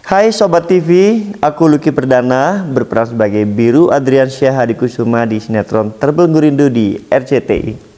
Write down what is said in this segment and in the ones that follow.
Hai Sobat TV, aku Lucky Perdana berperan sebagai Biru Adriansyah Hadikusuma di sinetron Terbelenggu Rindu di RCTI.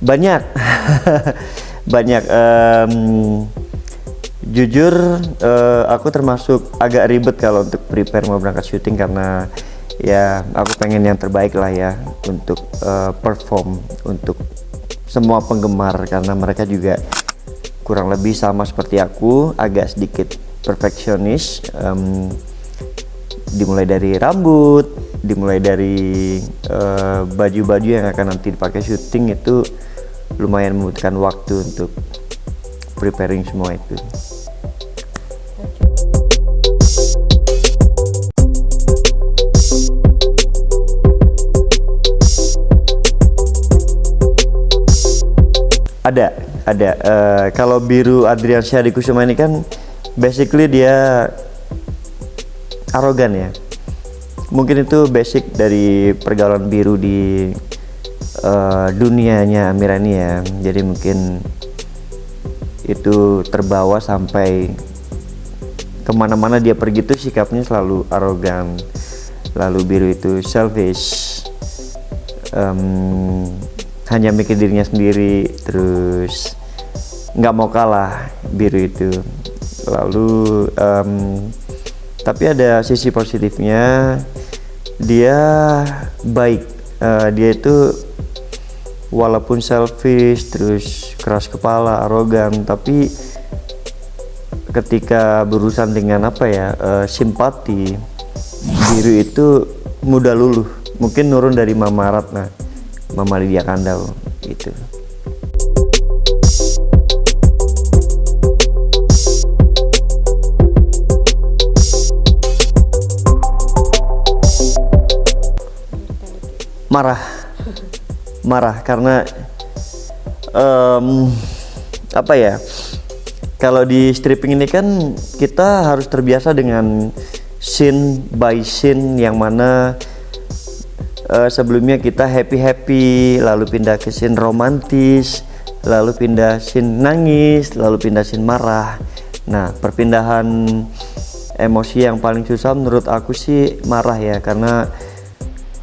Banyak, banyak. Jujur, aku termasuk agak ribet kalau untuk prepare mau berangkat syuting karena ya aku pengen yang terbaik lah ya untuk perform untuk semua penggemar karena mereka juga kurang lebih sama seperti aku, agak sedikit perfeksionis. Dimulai dari rambut, dimulai dari baju-baju yang akan nanti dipakai syuting itu lumayan membutuhkan waktu untuk preparing semua itu. Ada. Kalau Biru Adriansyah Hadikusuma ini kan basically dia arogan ya. Mungkin itu basic dari pergaulan Biru di dunianya Amira ini ya. Jadi mungkin itu terbawa sampai kemana-mana dia pergi tuh sikapnya selalu arogan. Lalu Biru itu selfish, hanya mikir dirinya sendiri, terus nggak mau kalah Biru itu. Lalu tapi ada sisi positifnya, dia baik. Dia itu walaupun selfish, terus keras kepala, arogan, tapi ketika berurusan dengan simpati, Biru itu mudah luluh. Mungkin nurun dari Mama Ratna, Mama Lydia Kandau gitu. Marah karena kalau di stripping ini kan kita harus terbiasa dengan scene by scene yang mana sebelumnya kita happy lalu pindah ke scene romantis, lalu pindah scene nangis, lalu pindah scene marah. Nah, perpindahan emosi yang paling susah menurut aku sih marah ya, karena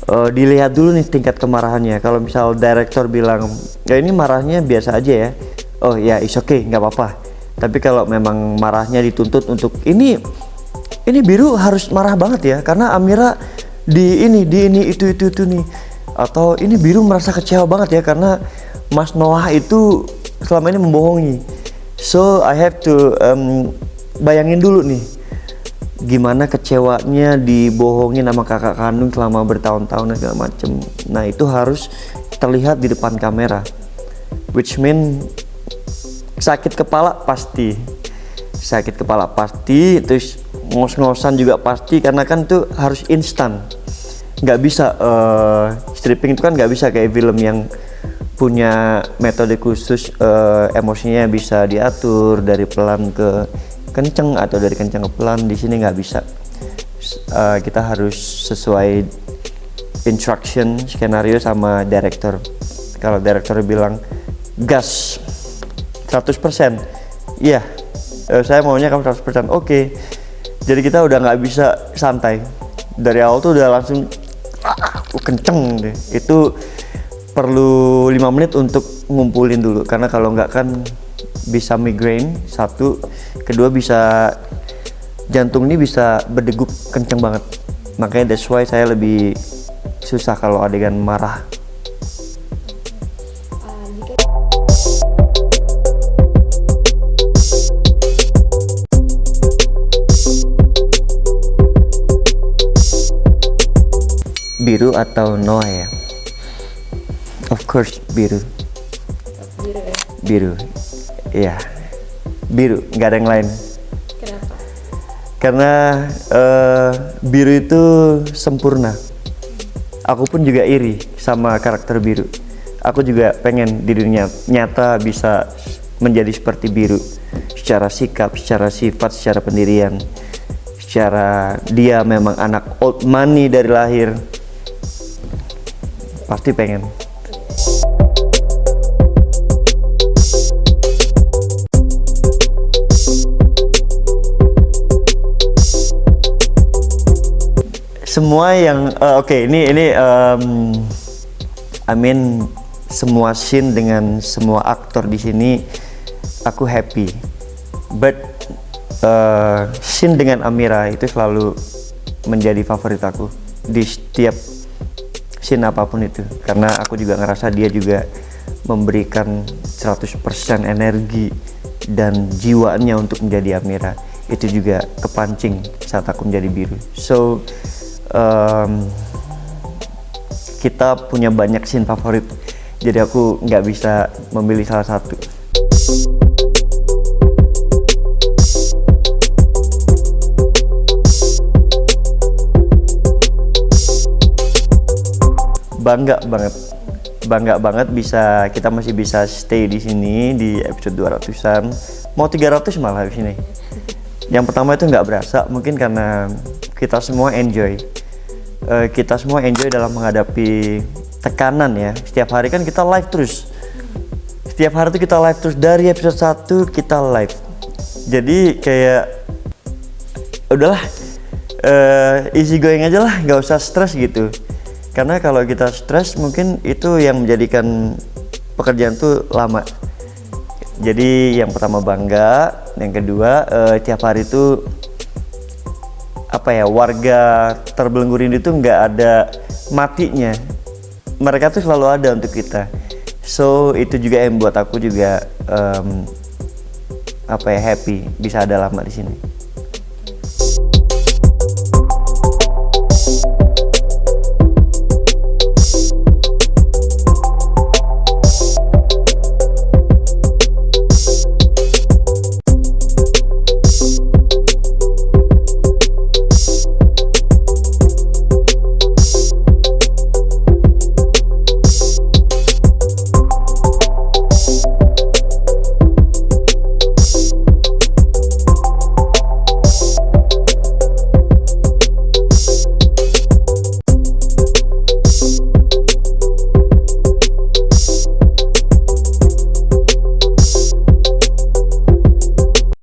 dilihat dulu nih tingkat kemarahannya. Kalau misal direktur bilang ya ini marahnya biasa aja ya, oh ya it's okay, nggak apa-apa. Tapi kalau memang marahnya dituntut untuk ini Biru harus marah banget ya karena Amira di ini itu nih, atau ini Biru merasa kecewa banget ya karena Mas Noah itu selama ini membohongi. So I have to bayangin dulu nih gimana kecewanya dibohongin sama kakak kandung selama bertahun-tahun dan segala macem. Nah itu harus terlihat di depan kamera, which mean sakit kepala pasti, terus ngos-ngosan juga pasti karena kan tuh harus instan, nggak bisa stripping itu kan nggak bisa kayak film yang punya metode khusus, emosinya bisa diatur dari pelan ke kenceng atau dari kenceng ke pelan. Di sini nggak bisa. Kita harus sesuai instruction skenario sama director. Kalau director bilang gas 100%, iya, saya maunya kamu 100%. Oke. Jadi kita udah nggak bisa santai. Dari awal tuh udah langsung kenceng deh. Itu perlu 5 menit untuk ngumpulin dulu karena kalau nggak kan bisa migrain, satu, kedua bisa jantung ini bisa berdegup kenceng banget. Makanya that's why saya lebih susah kalau adegan marah. Biru atau Noah ya? Of course Biru. Biru ya? Biru, iya. biru, nggak ada yang lain. Kenapa? Karena biru itu sempurna. Aku pun juga iri sama karakter biru. Aku juga pengen di dunia nyata bisa menjadi seperti biru, secara sikap, secara sifat, secara pendirian, secara dia memang anak old money dari lahir. Pasti pengen. Semua yang I mean semua scene dengan semua aktor di sini aku happy, but scene dengan Amira itu selalu menjadi favorit aku di setiap scene apapun itu, karena aku juga ngerasa dia juga memberikan 100% energi dan jiwanya untuk menjadi Amira. Itu juga kepancing saat aku menjadi biru. So kita punya banyak scene favorit, jadi aku nggak bisa memilih salah satu. Bangga banget kita masih bisa stay di sini di episode 200-an, mau 300 malah di sini. Yang pertama itu nggak berasa, mungkin karena kita semua enjoy dalam menghadapi tekanan ya. Setiap hari kan kita live terus. Setiap hari tuh kita live terus, dari episode 1 kita live. Jadi kayak udahlah, easy going aja lah, nggak usah stres gitu. Karena kalau kita stres mungkin itu yang menjadikan pekerjaan tuh lama. Jadi yang pertama bangga, yang kedua tiap hari tuh warga Terbelenggu Rindu itu nggak ada matinya, mereka tuh selalu ada untuk kita. So itu juga yang buat aku juga happy bisa ada lama di sini.